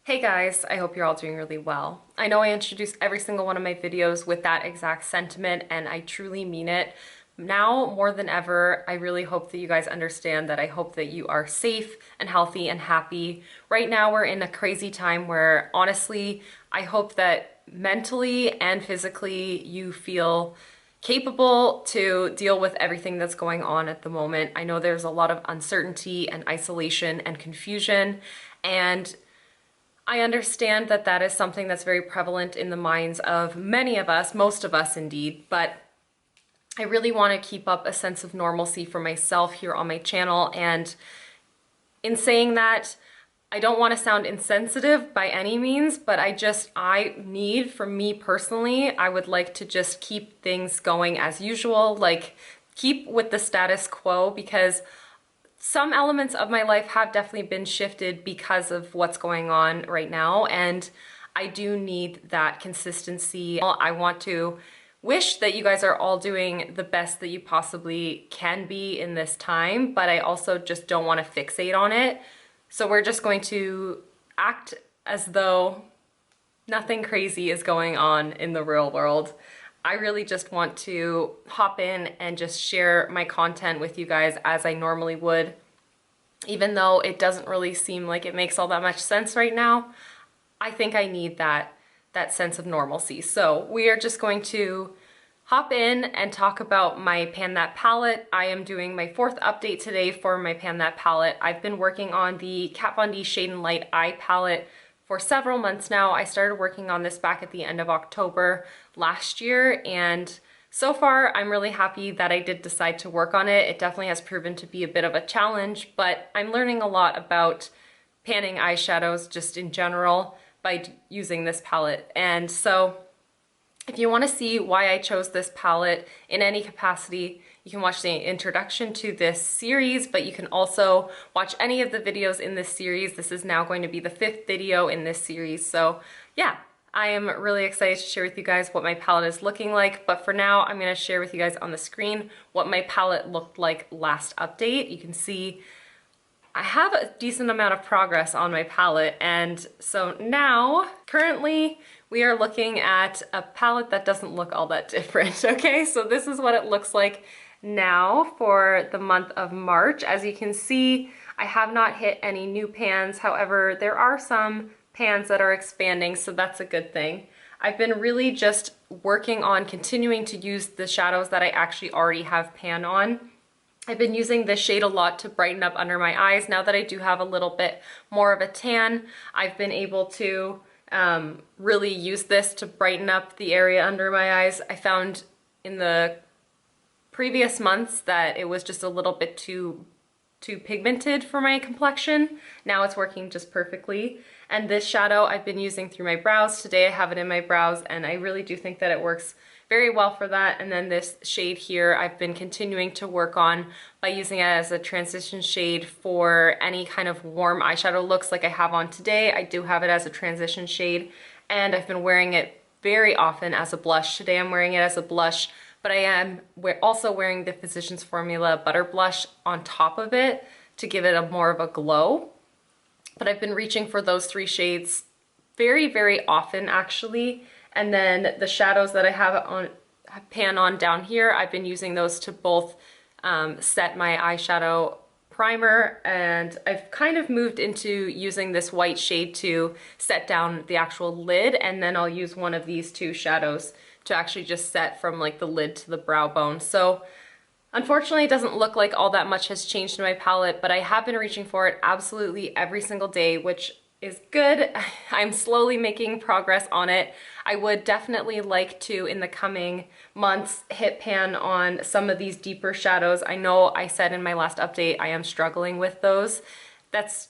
Hey guys, I hope you're all doing really well. I know I introduce every single one of my videos with that exact sentiment and I truly mean it. Now more than ever, I really hope that you guys understand that I hope that you are safe and healthy and happy. Right now we're in a crazy time where honestly, I hope that mentally and physically you feel capable to deal with everything that's going on at the moment. I know there's a lot of uncertainty and isolation and confusion, and I understand that that is something that's very prevalent in the minds of many of us, most of us indeed, but I really want to keep up a sense of normalcy for myself here on my channel. And in saying that, I don't want to sound insensitive by any means, but I need, for me personally, I would like to just keep things going as usual, like keep with the status quo, because some elements of my life have definitely been shifted because of what's going on right now, and I do need that consistency. I want to wish that you guys are all doing the best that you possibly can be in this time, but I also just don't want to fixate on it. So we're just going to act as though nothing crazy is going on in the real world. I really just want to hop in and just share my content with you guys as I normally would. Even though it doesn't really seem like it makes all that much sense right now, I think I need that sense of normalcy. So we are just going to hop in and talk about my Pan That palette. I am doing my 4th update today for my Pan That palette. I've been working on the Kat Von D Shade and Light Eye palette for several months now. I started working on this back at the end of October last year, and so far I'm really happy that I did decide to work on it. It definitely has proven to be a bit of a challenge, but I'm learning a lot about panning eyeshadows just in general by using this palette. And so if you want to see why I chose this palette in any capacity, you can watch the introduction to this series, but you can also watch any of the videos in this series. This is now going to be the 5th video in this series. So yeah, I am really excited to share with you guys what my palette is looking like, but for now I'm going to share with you guys on the screen what my palette looked like last update. You can see I have a decent amount of progress on my palette, and so now, currently, we are looking at a palette that doesn't look all that different, okay? So this is what it looks like now for the month of March. As you can see, I have not hit any new pans. However, there are some pans that are expanding, so that's a good thing. I've been really just working on continuing to use the shadows that I actually already have pan on. I've been using this shade a lot to brighten up under my eyes. Now that I do have a little bit more of a tan, I've been able to really use this to brighten up the area under my eyes. I found in the previous months that it was just a little bit too pigmented for my complexion. Now it's working just perfectly. And this shadow I've been using through my brows. Today I have it in my brows, and I really do think that it works very well for that. And then this shade here I've been continuing to work on by using it as a transition shade for any kind of warm eyeshadow looks like I have on today. I do have it as a transition shade, and I've been wearing it very often as a blush. Today I'm wearing it as a blush, but I am also wearing the Physicians Formula Butter Blush on top of it to give it a more of a glow. But I've been reaching for those 3 shades very, very often actually. And then the shadows that I have pan on down here, I've been using those to both set my eyeshadow primer, and I've kind of moved into using this white shade to set down the actual lid, and then I'll use one of these 2 shadows to actually just set from like the lid to the brow bone. So unfortunately, it doesn't look like all that much has changed in my palette, but I have been reaching for it absolutely every single day, which is good. I'm slowly making progress on it. I would definitely like to, in the coming months, hit pan on some of these deeper shadows. I know I said in my last update I am struggling with those. That's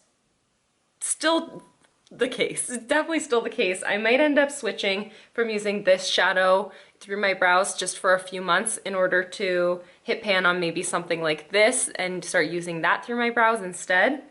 still the case. It's definitely still the case. I might end up switching from using this shadow through my brows just for a few months in order to hit pan on maybe something like this and start using that through my brows instead.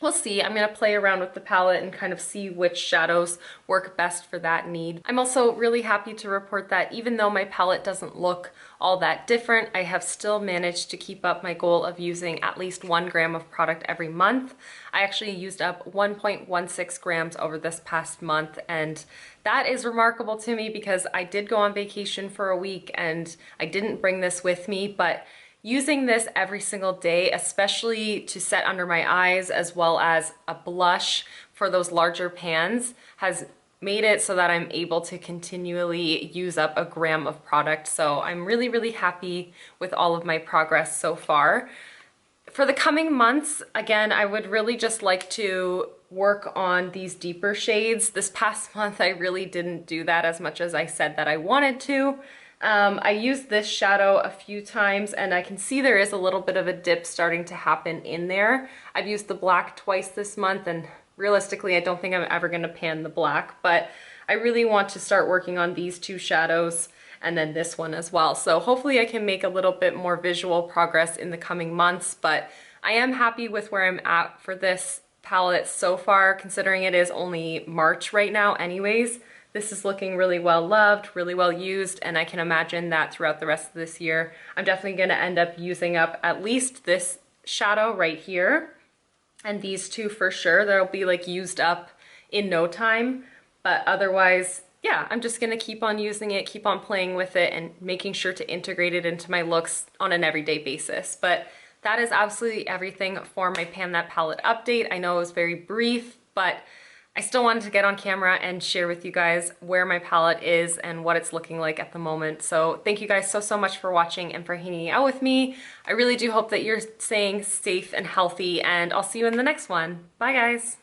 we'll see. I'm gonna play around with the palette and kind of see which shadows work best for that need. I'm also really happy to report that even though my palette doesn't look all that different, I have still managed to keep up my goal of using at least 1 gram of product every month. I actually used up 1.16 grams over this past month, and that is remarkable to me because I did go on vacation for a week and I didn't bring this with me, but using this every single day, especially to set under my eyes as well as a blush for those larger pans, has made it so that I'm able to continually use up 1 gram of product. So I'm really, really happy with all of my progress so far. For the coming months, again, I would really just like to work on these deeper shades. This past month, I really didn't do that as much as I said that I wanted to. I used this shadow a few times and I can see there is a little bit of a dip starting to happen in there. I've used the black twice this month and realistically I don't think I'm ever going to pan the black, but I really want to start working on these 2 shadows and then this one as well. So hopefully I can make a little bit more visual progress in the coming months, but I am happy with where I'm at for this palette so far, considering it is only March right now anyways. This is looking really well loved, really well used, and I can imagine that throughout the rest of this year, I'm definitely gonna end up using up at least this shadow right here, and these 2 for sure. They'll be like used up in no time, but otherwise, yeah, I'm just gonna keep on using it, keep on playing with it, and making sure to integrate it into my looks on an everyday basis. But that is absolutely everything for my Pan That Palette update. I know it was very brief, but I still wanted to get on camera and share with you guys where my palette is and what it's looking like at the moment. So thank you guys so much for watching and for hanging out with me. I really do hope that you're staying safe and healthy, and I'll see you in the next one. Bye guys.